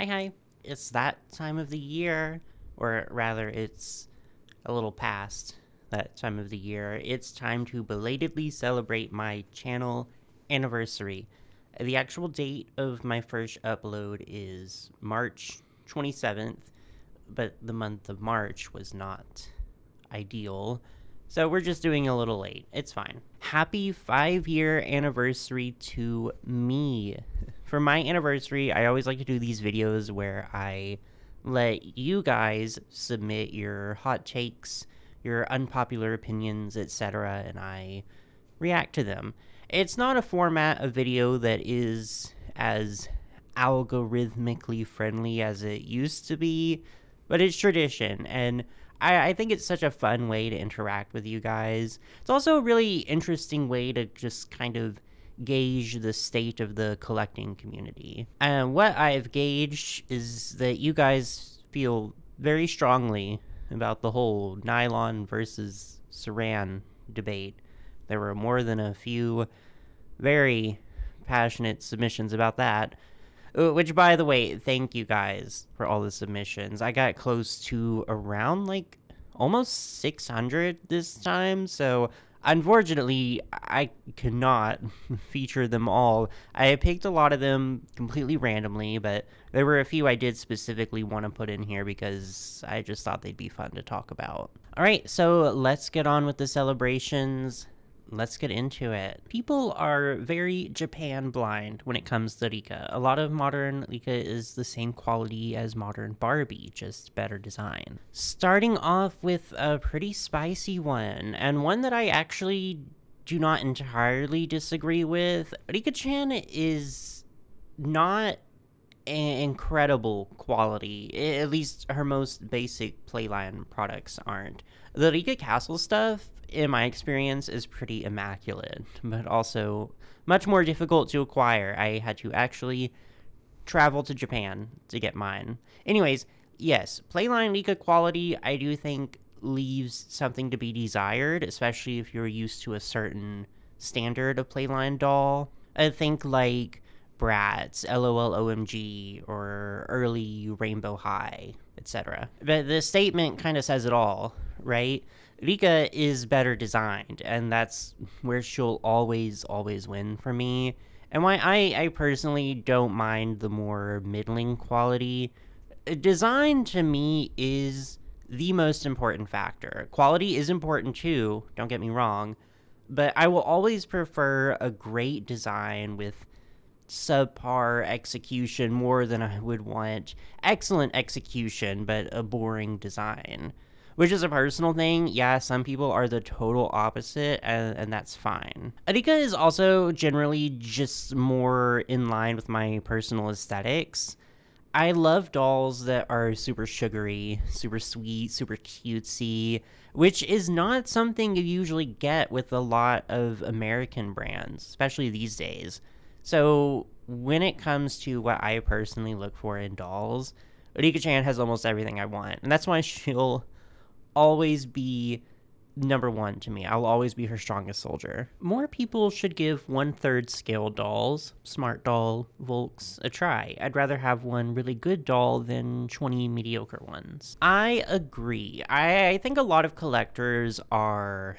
Hi. It's that time of the year, or rather, it's a little past that time of the year. It's time to belatedly celebrate my channel anniversary. The actual date of my first upload is March 27th, but the month of March was not ideal. So we're just doing a little late. It's fine. Happy 5-year anniversary to me. For my anniversary, I always like to do these videos where I let you guys submit your hot takes, your unpopular opinions, etc., and I react to them. It's not a format of video that is as algorithmically friendly as it used to be, but it's tradition, and I think it's such a fun way to interact with you guys. It's also a really interesting way to just kind of gauge the state of the collecting community. And what I've gauged is that you guys feel very strongly about the whole nylon versus saran debate. There were more than a few very passionate submissions about that. Which, by the way, thank you guys for all the submissions. I got close to around, almost 600 this time, so unfortunately, I cannot feature them all. I picked a lot of them completely randomly, but there were a few I did specifically want to put in here because I just thought they'd be fun to talk about. Alright, so let's get on with the celebrations. Let's get into it. People are very Japan blind when it comes to Licca. A lot of modern Licca is the same quality as modern Barbie, just better design. Starting off with a pretty spicy one, and one that I actually do not entirely disagree with. Licca-chan is not incredible quality. At least her most basic playline products aren't. The Licca Castle stuff, in my experience, is pretty immaculate, but also much more difficult to acquire. I had to actually travel to Japan to get mine. Anyways, yes, playline Licca quality, I do think, leaves something to be desired, especially if you're used to a certain standard of playline doll. I think like Bratz, LOL OMG, or early Rainbow High, etc. But the statement kind of says it all, right? Licca is better designed, and that's where she'll always win for me. And why I personally don't mind the more middling quality. Design, to me, is the most important factor. Quality is important too, don't get me wrong, but I will always prefer a great design with subpar execution more than I would want excellent execution but a boring design, which is a personal thing. Yeah, some people are the total opposite, and that's fine. Licca is also generally just more in line with my personal aesthetics. I love dolls that are super sugary, super sweet, super cutesy, which is not something you usually get with a lot of American brands, especially these days. So when it comes to what I personally look for in dolls, Licca-chan has almost everything I want, and that's why she'll always be number one to me. I'll always be her strongest soldier. More people should give 1/3 scale dolls, smart doll, Volks, a try. I'd rather have one really good doll than 20 mediocre ones. I agree. I think a lot of collectors are...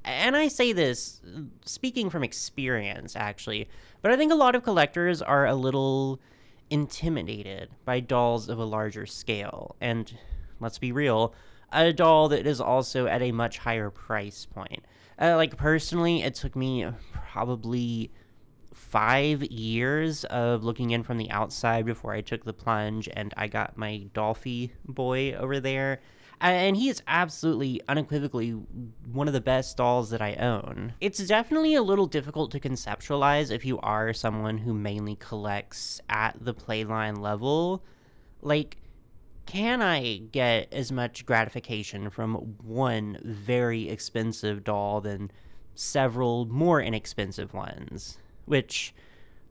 And I say this speaking from experience, actually, but I think a lot of collectors are a little intimidated by dolls of a larger scale. And let's be real, a doll that is also at a much higher price point. Personally, it took me probably 5 years of looking in from the outside before I took the plunge, and I got my Dolphy boy over there. And he is absolutely, unequivocally, one of the best dolls that I own. It's definitely a little difficult to conceptualize if you are someone who mainly collects at the playline level. Can I get as much gratification from one very expensive doll than several more inexpensive ones? Which,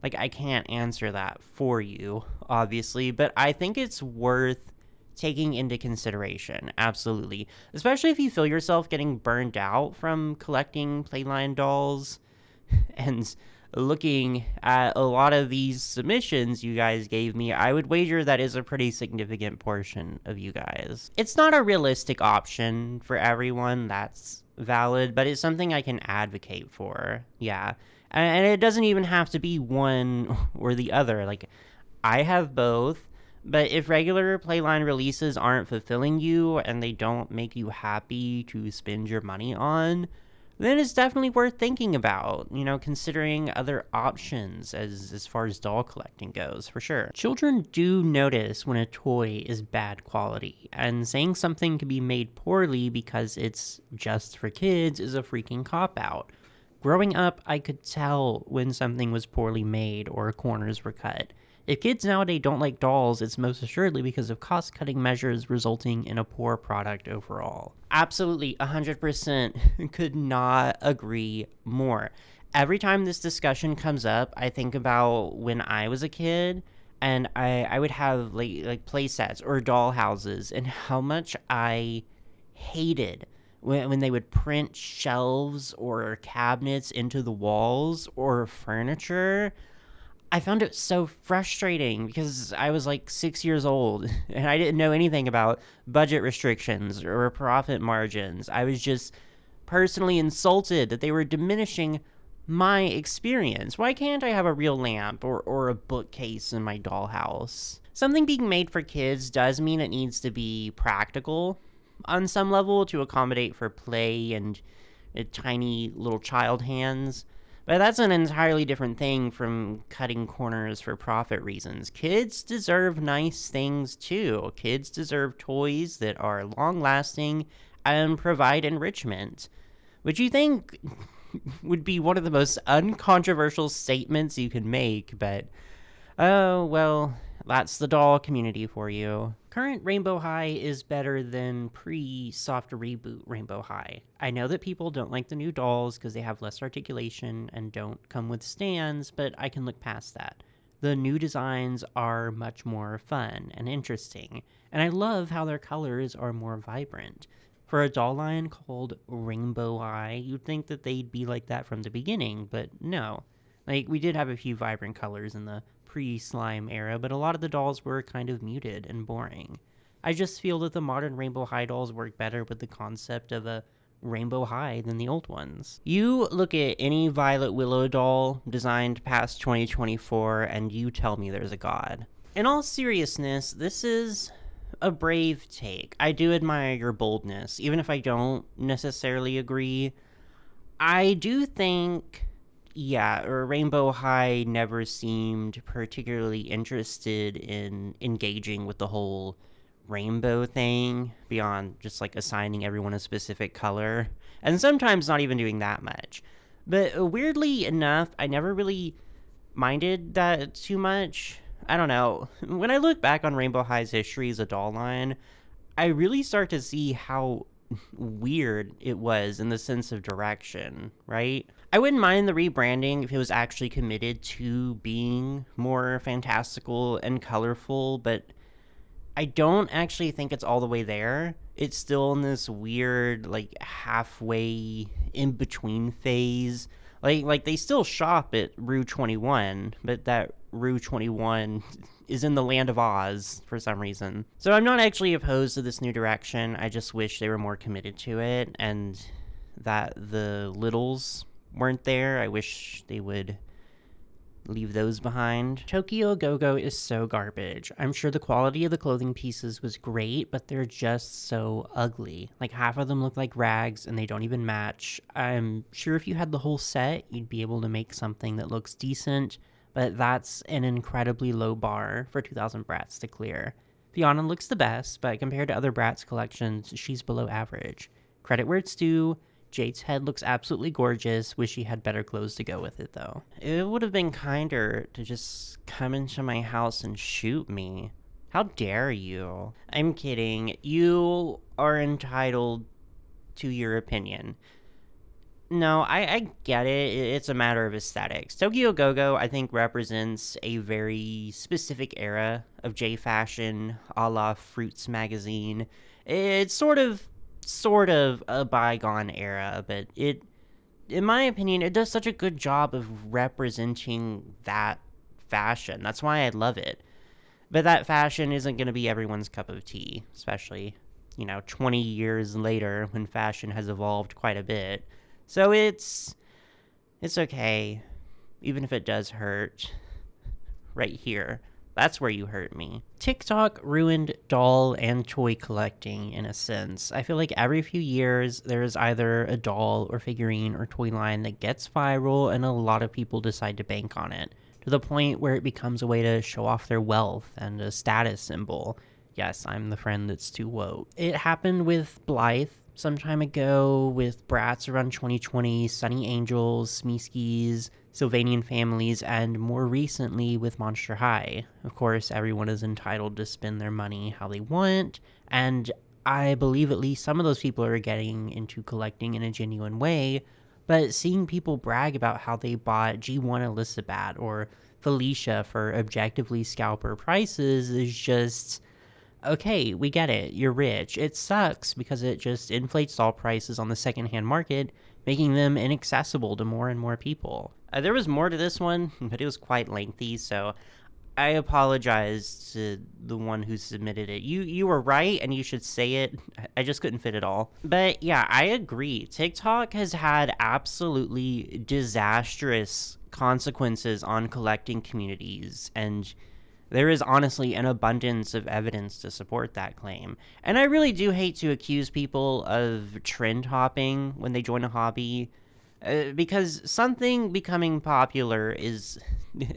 I can't answer that for you, obviously, but I think it's worth taking into consideration, absolutely. Especially if you feel yourself getting burned out from collecting playline dolls. And looking at a lot of these submissions you guys gave me, I would wager that is a pretty significant portion of you guys. It's not a realistic option for everyone, that's valid, but it's something I can advocate for. Yeah. And it doesn't even have to be one or the other. Like, I have both, but if regular Playline releases aren't fulfilling you and they don't make you happy to spend your money on, then it's definitely worth thinking about, considering other options as far as doll collecting goes, for sure. Children do notice when a toy is bad quality, and saying something can be made poorly because it's just for kids is a freaking cop-out. Growing up, I could tell when something was poorly made or corners were cut. If kids nowadays don't like dolls, it's most assuredly because of cost-cutting measures resulting in a poor product overall. Absolutely, 100% could not agree more. Every time this discussion comes up, I think about when I was a kid and I would have like play sets or doll houses and how much I hated when they would print shelves or cabinets into the walls or furniture. I found it so frustrating because I was like 6 years old and I didn't know anything about budget restrictions or profit margins. I was just personally insulted that they were diminishing my experience. Why can't I have a real lamp or a bookcase in my dollhouse? Something being made for kids does mean it needs to be practical on some level to accommodate for play and tiny little child hands. But that's an entirely different thing from cutting corners for profit reasons. Kids deserve nice things too. Kids deserve toys that are long-lasting and provide enrichment, which you think would be one of the most uncontroversial statements you can make, but oh, well, that's the doll community for you. Current Rainbow High is better than pre-soft reboot Rainbow High. I know that people don't like the new dolls because they have less articulation and don't come with stands, but I can look past that. The new designs are much more fun and interesting, and I love how their colors are more vibrant. For a doll line called Rainbow High, you'd think that they'd be like that from the beginning, but no. Like, we did have a few vibrant colors in the pre-slime era, but a lot of the dolls were kind of muted and boring. I just feel that the modern Rainbow High dolls work better with the concept of a Rainbow High than the old ones. You look at any Violet Willow doll designed past 2024 and you tell me there's a god. In all seriousness, this is a brave take. I do admire your boldness, even if I don't necessarily agree. I do think, yeah, Rainbow High never seemed particularly interested in engaging with the whole rainbow thing beyond just like assigning everyone a specific color, and sometimes not even doing that much. But weirdly enough, I never really minded that too much. I don't know. When I look back on Rainbow High's history as a doll line, I really start to see how weird it was in the sense of direction, right? I wouldn't mind the rebranding if it was actually committed to being more fantastical and colorful, but I don't actually think it's all the way there. It's still in this weird, like, halfway in between phase. Like they still shop at Rue 21, but that Rue 21 is in the land of Oz for some reason. So I'm not actually opposed to this new direction. I just wish they were more committed to it and that the littles weren't there. I wish they would leave those behind. Tokyo Go-Go is so garbage. I'm sure the quality of the clothing pieces was great, but they're just so ugly. Like, half of them look like rags and they don't even match. I'm sure if you had the whole set, you'd be able to make something that looks decent, but that's an incredibly low bar for 2000 Bratz to clear. Fiona looks the best, but compared to other Bratz collections, she's below average. Credit where it's due. Jade's head looks absolutely gorgeous. Wish she had better clothes to go with it, though. It would have been kinder to just come into my house and shoot me. How dare you? I'm kidding. You are entitled to your opinion. No, I get it. It's a matter of aesthetics. Tokyo Go-Go, I think, represents a very specific era of J fashion, a la Fruits magazine. It's sort of a bygone era, but it in my opinion, it does such a good job of representing that fashion. That's why I love it. But that fashion isn't going to be everyone's cup of tea, especially, 20 years later when fashion has evolved quite a bit. So it's okay, even if it does hurt right here. That's where you hurt me. TikTok ruined doll and toy collecting in a sense. I feel like every few years there's either a doll or figurine or toy line that gets viral and a lot of people decide to bank on it, to the point where it becomes a way to show off their wealth and a status symbol. Yes, I'm the friend that's too woke. It happened with Blythe some time ago, with Bratz around 2020, Sunny Angels, Smeeskies, Sylvanian Families, and more recently with Monster High. Of course, everyone is entitled to spend their money how they want, and I believe at least some of those people are getting into collecting in a genuine way, but seeing people brag about how they bought G1 Elizabeth or Felicia for objectively scalper prices is just... okay, we get it. You're rich. It sucks because it just inflates doll prices on the secondhand market, making them inaccessible to more and more people. There was more to this one, but it was quite lengthy, so I apologize to the one who submitted it. You were right, and you should say it. I just couldn't fit it all. But yeah, I agree. TikTok has had absolutely disastrous consequences on collecting communities, and there is honestly an abundance of evidence to support that claim. And I really do hate to accuse people of trend hopping when they join a hobby, because something becoming popular is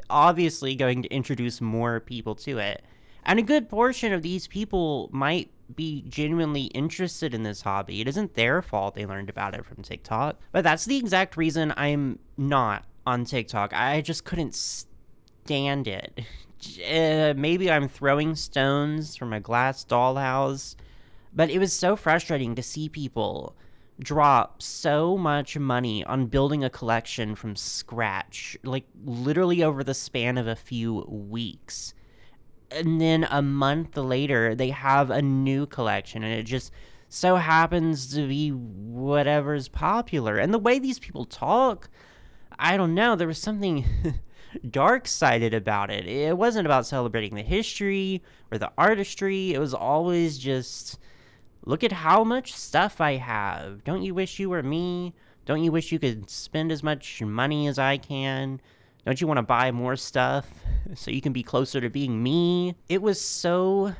obviously going to introduce more people to it. And a good portion of these people might be genuinely interested in this hobby. It isn't their fault they learned about it from TikTok. But that's the exact reason I'm not on TikTok. I just couldn't stand it. Maybe I'm throwing stones from a glass dollhouse, but it was so frustrating to see people drop so much money on building a collection from scratch, like literally over the span of a few weeks. And then a month later, they have a new collection, and it just so happens to be whatever's popular. And the way these people talk, I don't know, there was something dark-sided about it. It wasn't about celebrating the history or the artistry. It was always just, look at how much stuff I have. Don't you wish you were me? Don't you wish you could spend as much money as I can? Don't you want to buy more stuff so you can be closer to being me? It was so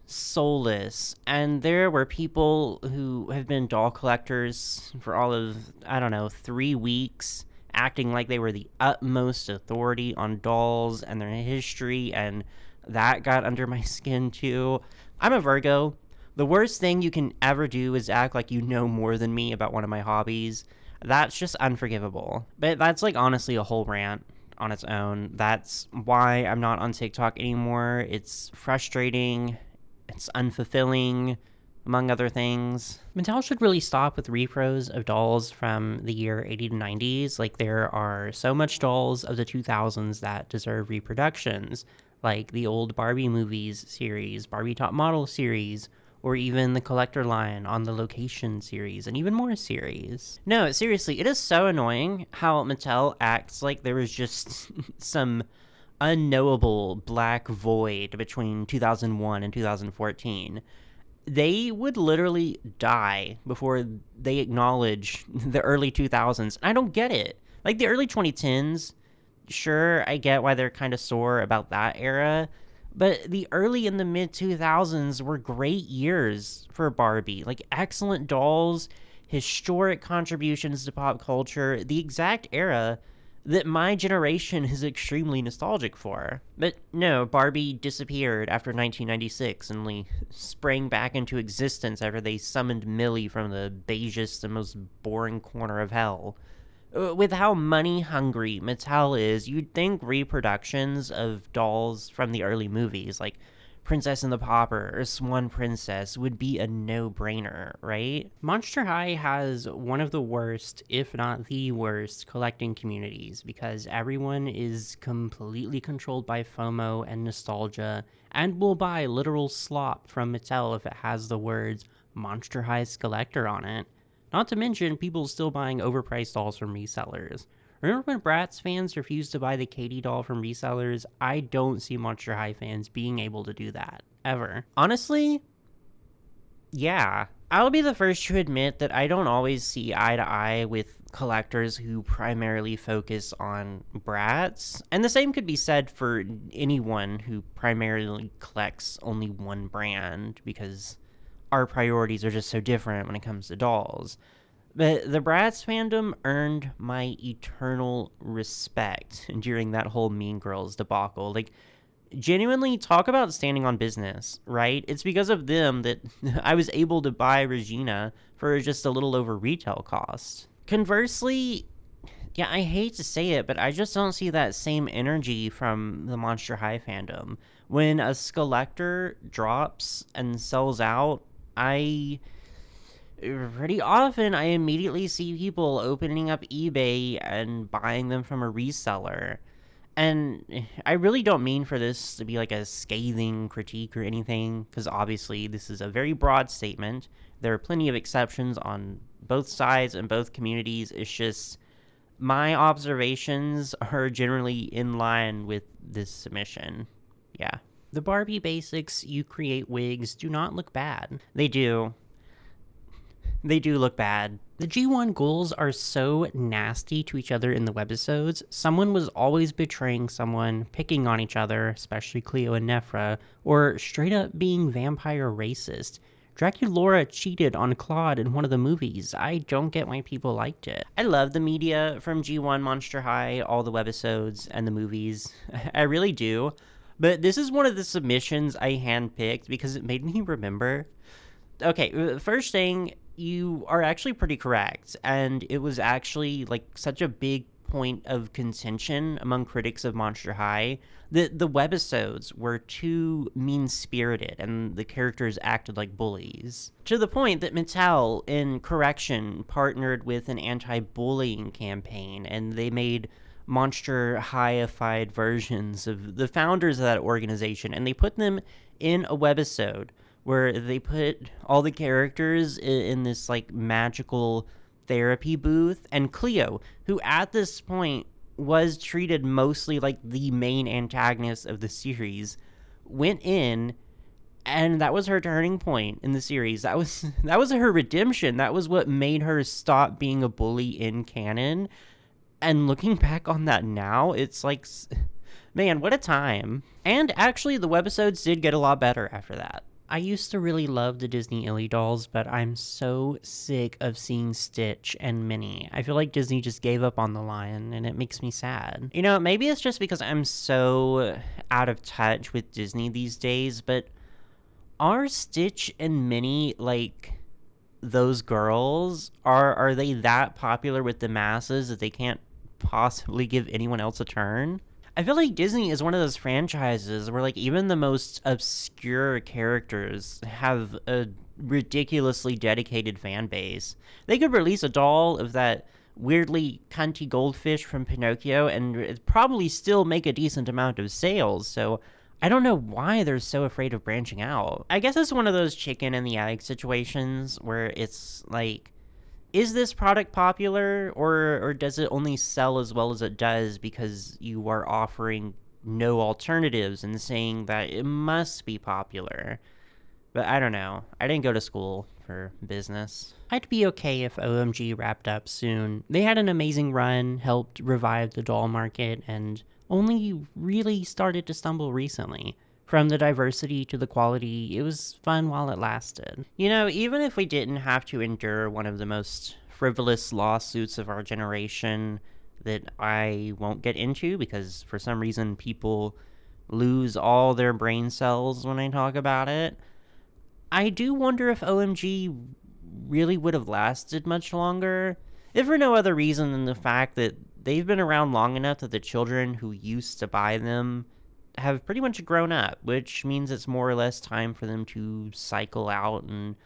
soulless. And there were people who have been doll collectors for all of, 3 weeks, acting like they were the utmost authority on dolls and their history, and that got under my skin too. I'm a Virgo. The worst thing you can ever do is act like you know more than me about one of my hobbies. That's just unforgivable. But that's honestly a whole rant on its own. That's why I'm not on TikTok anymore. It's frustrating. It's unfulfilling, among other things. Mattel should really stop with repros of dolls from the year 80 to 90s. There are so much dolls of the 2000s that deserve reproductions, like the old Barbie movies series, Barbie Top Model series, or even the collector line on the Location series, and even more series. No, seriously, it is so annoying how Mattel acts like there was just some unknowable black void between 2001 and 2014. They would literally die before they acknowledge the early 2000s. I don't get it. The early 2010s, sure, I get why they're kind of sore about that era, but the early and the mid 2000s were great years for Barbie. Excellent dolls, historic contributions to pop culture, the exact era that my generation is extremely nostalgic for. But no, Barbie disappeared after 1996 and sprang back into existence after they summoned Millie from the beigest and most boring corner of hell. With how money-hungry Mattel is, you'd think reproductions of dolls from the early movies, like Princess and the Pauper or Swan Princess, would be a no-brainer, right? Monster High has one of the worst, if not the worst, collecting communities because everyone is completely controlled by FOMO and nostalgia and will buy literal slop from Mattel if it has the words Monster High's Collector on it. Not to mention people still buying overpriced dolls from resellers. Remember when Bratz fans refused to buy the Katie doll from resellers? I don't see Monster High fans being able to do that, ever. Honestly, yeah. I'll be the first to admit that I don't always see eye to eye with collectors who primarily focus on Bratz. And the same could be said for anyone who primarily collects only one brand, because our priorities are just so different when it comes to dolls. But the Bratz fandom earned my eternal respect during that whole Mean Girls debacle. Like, genuinely, talk about standing on business, right? It's because of them that I was able to buy Regina for just a little over retail cost. Conversely, yeah, I hate to say it, but I just don't see that same energy from the Monster High fandom. When a Skelector drops and sells out, pretty often I immediately see people opening up eBay and buying them from a reseller. And I really don't mean for this to be like a scathing critique or anything, because obviously this is a very broad statement. There are plenty of exceptions on both sides and both communities. It's just my observations are generally in line with this submission. Yeah. The Barbie basics you create wigs do not look bad. They do. They do look bad. The G1 ghouls are so nasty to each other in the webisodes. Someone was always betraying someone, picking on each other, especially Cleo and Nephra, or straight up being vampire racist. Draculaura cheated on Claude in one of the movies. I don't get why people liked it. I love the media from G1 Monster High, all the webisodes and the movies. I really do. But this is one of the submissions I handpicked because it made me remember. Okay, first thing, you are actually pretty correct, and it was actually like such a big point of contention among critics of Monster High that the webisodes were too mean-spirited and the characters acted like bullies, to the point that Mattel in correction partnered with an anti-bullying campaign, and they made Monster High-ified versions of the founders of that organization, and they put them in a webisode where they put all the characters in this, like, magical therapy booth, and Cleo, who at this point was treated mostly like the main antagonist of the series, went in, and that was her turning point in the series. That was her redemption. That was what made her stop being a bully in canon. And looking back on that now, it's like, man, what a time. And actually, the webisodes did get a lot better after that. I used to really love the Disney Illy dolls, but I'm so sick of seeing Stitch and Minnie. I feel like Disney just gave up on the line, and it makes me sad. You know, maybe it's just because I'm so out of touch with Disney these days, but are Stitch and Minnie, like, those girls? Are they that popular with the masses that they can't possibly give anyone else a turn? I feel like Disney is one of those franchises where, like, even the most obscure characters have a ridiculously dedicated fan base. They could release a doll of that weirdly cunty goldfish from Pinocchio and it'd probably still make a decent amount of sales, so I don't know why they're so afraid of branching out. I guess it's one of those chicken and the egg situations where it's like, is this product popular, or does it only sell as well as it does because you are offering no alternatives and saying that it must be popular? But I don't know. I didn't go to school for business. I'd be okay if OMG wrapped up soon. They had an amazing run, helped revive the doll market, and only really started to stumble recently. From the diversity to the quality, it was fun while it lasted. You know, even if we didn't have to endure one of the most frivolous lawsuits of our generation that I won't get into because for some reason people lose all their brain cells when I talk about it, I do wonder if OMG really would have lasted much longer, if for no other reason than the fact that they've been around long enough that the children who used to buy them have pretty much grown up, which means it's more or less time for them to cycle out and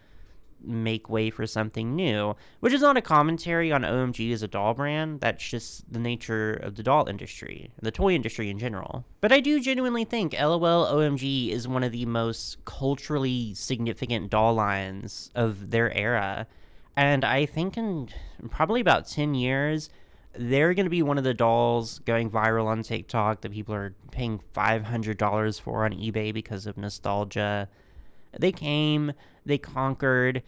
make way for something new, which is not a commentary on OMG as a doll brand. That's just the nature of the doll industry, the toy industry in general. But I do genuinely think LOL OMG is one of the most culturally significant doll lines of their era. And I think in probably about 10 years, they're going to be one of the dolls going viral on TikTok that people are paying $500 for on eBay because of nostalgia. They came, they conquered,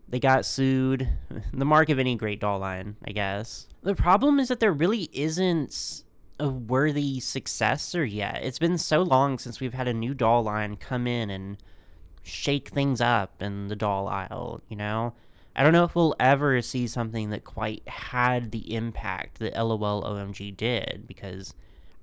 they got sued. The mark of any great doll line, I guess. The problem is that there really isn't a worthy successor yet. It's been so long since we've had a new doll line come in and shake things up in the doll aisle, you know? I don't know if we'll ever see something that quite had the impact that LOL OMG did, because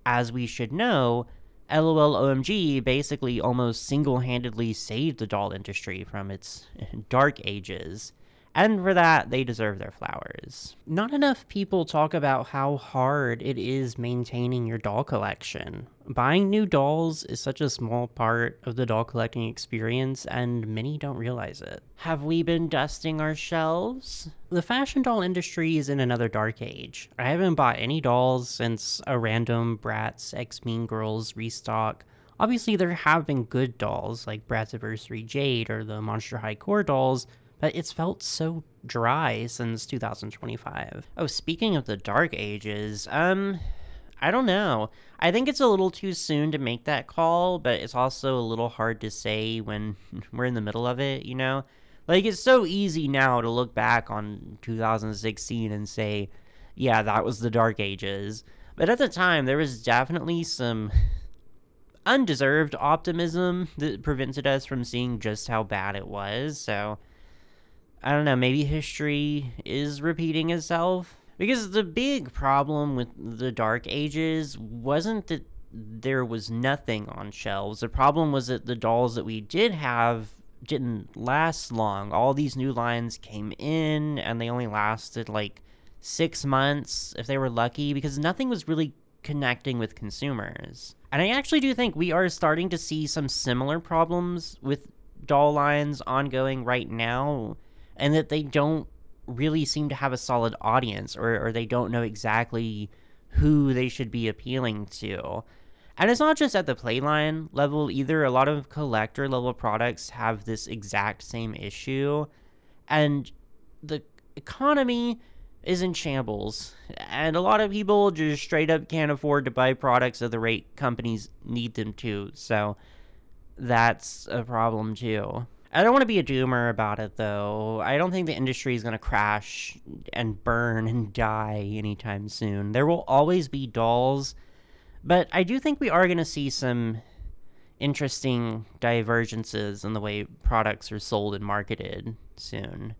as we should know, LOL OMG basically almost single-handedly saved the doll industry from its dark ages. And for that, they deserve their flowers. Not enough people talk about how hard it is maintaining your doll collection. Buying new dolls is such a small part of the doll collecting experience, and many don't realize it. Have we been dusting our shelves? The fashion doll industry is in another dark age. I haven't bought any dolls since a random Bratz X Mean Girls restock. Obviously, there have been good dolls like Bratziversary Jade or the Monster High Core dolls, but it's felt so dry since 2025. Oh, speaking of the dark ages, I don't know. I think it's a little too soon to make that call, but it's also a little hard to say when we're in the middle of it, you know? Like, it's so easy now to look back on 2016 and say, yeah, that was the dark ages. But at the time, there was definitely some undeserved optimism that prevented us from seeing just how bad it was, so I don't know, maybe history is repeating itself? Because the big problem with the Dark Ages wasn't that there was nothing on shelves. The problem was that the dolls that we did have didn't last long. All these new lines came in, and they only lasted like 6 months, if they were lucky, because nothing was really connecting with consumers. And I actually do think we are starting to see some similar problems with doll lines ongoing right now, and that they don't really seem to have a solid audience, or they don't know exactly who they should be appealing to. And it's not just at the playline level either. A lot of collector level products have this exact same issue, and the economy is in shambles, and a lot of people just straight up can't afford to buy products at the rate companies need them to, so that's a problem too. I don't want to be a doomer about it, though. I don't think the industry is going to crash and burn and die anytime soon. There will always be dolls, but I do think we are going to see some interesting divergences in the way products are sold and marketed soon,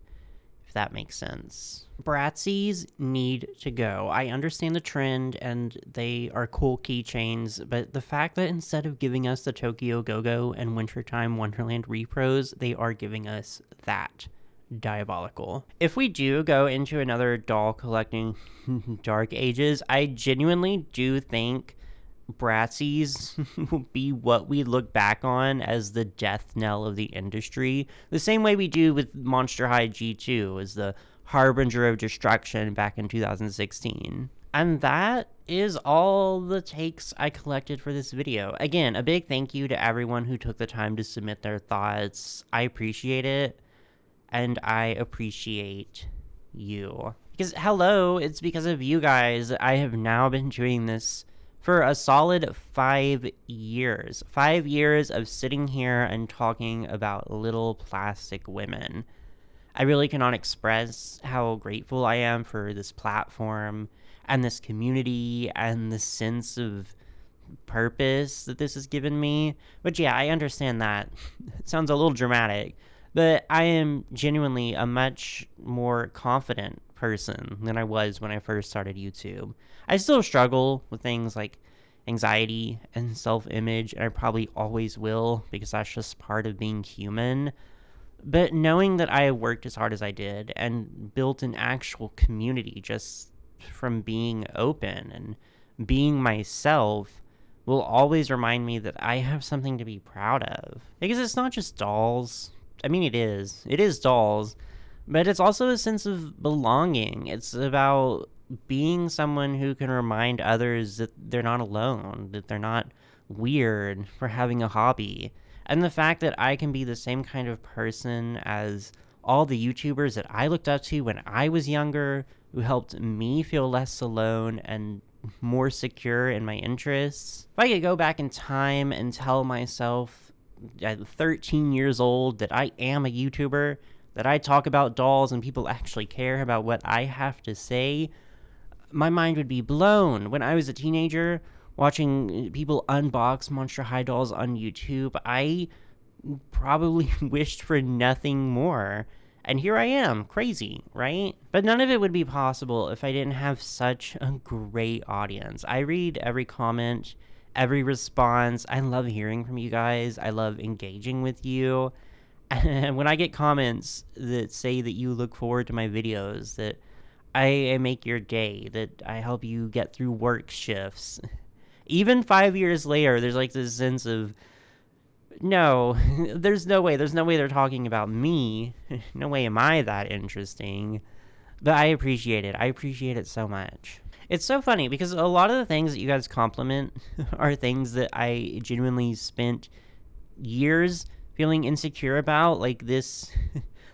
if that makes sense. Bratzies need to go. I understand the trend, and they are cool keychains, but the fact that instead of giving us the Tokyo Go-Go and Wintertime Wonderland repros, they are giving us that. Diabolical. If we do go into another doll collecting dark ages, I genuinely do think Bratzies will be what we look back on as the death knell of the industry, the same way we do with Monster High G2 as the harbinger of destruction back in 2016. And that is all the takes I collected for this video. Again, a big thank you to everyone who took the time to submit their thoughts. I appreciate it, and I appreciate you. Because, hello, it's because of you guys that I have now been doing this for a solid 5 years. 5 years of sitting here and talking about little plastic women. I really cannot express how grateful I am for this platform and this community and the sense of purpose that this has given me. But yeah, I understand that. It sounds a little dramatic, but I am genuinely a much more confident person than I was when I first started YouTube. I still struggle with things like anxiety and self-image, and I probably always will, because that's just part of being human. But knowing that I worked as hard as I did and built an actual community just from being open and being myself will always remind me that I have something to be proud of. Because it's not just dolls. I mean, it is. It is dolls. But it's also a sense of belonging. It's about being someone who can remind others that they're not alone, that they're not weird for having a hobby. And the fact that I can be the same kind of person as all the YouTubers that I looked up to when I was younger, who helped me feel less alone and more secure in my interests. If I could go back in time and tell myself at 13 years old that I am a YouTuber, that I talk about dolls and people actually care about what I have to say, my mind would be blown. When I was a teenager, watching people unbox Monster High dolls on YouTube, I probably wished for nothing more. And here I am, crazy, right? But none of it would be possible if I didn't have such a great audience. I read every comment, every response. I love hearing from you guys. I love engaging with you. And when I get comments that say that you look forward to my videos, that I make your day, that I help you get through work shifts, even 5 years later, there's like this sense of, no, there's no way they're talking about me. No way am I that interesting. But I appreciate it so much. It's so funny because a lot of the things that you guys compliment are things that I genuinely spent years feeling insecure about, like this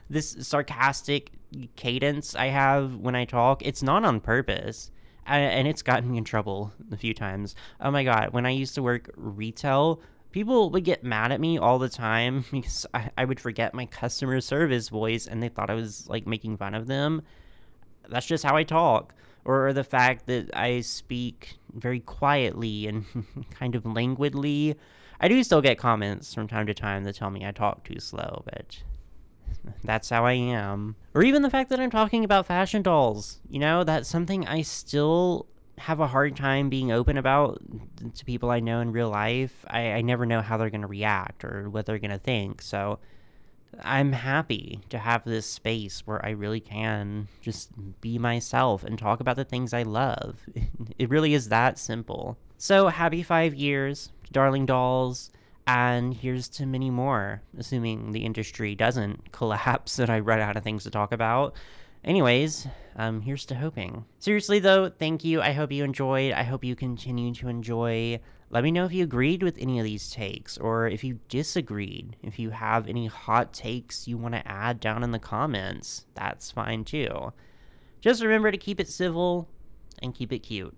this sarcastic cadence I have when I talk. It's not on purpose, and it's gotten me in trouble a few times. Oh my god, when I used to work retail, people would get mad at me all the time because I would forget my customer service voice and they thought I was like making fun of them. That's just how I talk. Or the fact that I speak very quietly and kind of languidly. I do still get comments from time to time that tell me I talk too slow, but that's how I am. Or even the fact that I'm talking about fashion dolls. You know, that's something I still have a hard time being open about to people I know in real life. I never know how they're going to react or what they're going to think. So I'm happy to have this space where I really can just be myself and talk about the things I love. It really is that simple. So happy 5 years, darling dolls, and here's to many more, assuming the industry doesn't collapse and I run out of things to talk about. Anyways, here's to hoping. Seriously though, thank you. I hope you enjoyed. I hope you continue to enjoy. Let me know if you agreed with any of these takes or if you disagreed. If you have any hot takes you want to add down in the comments, that's fine too. Just remember to keep it civil and keep it cute.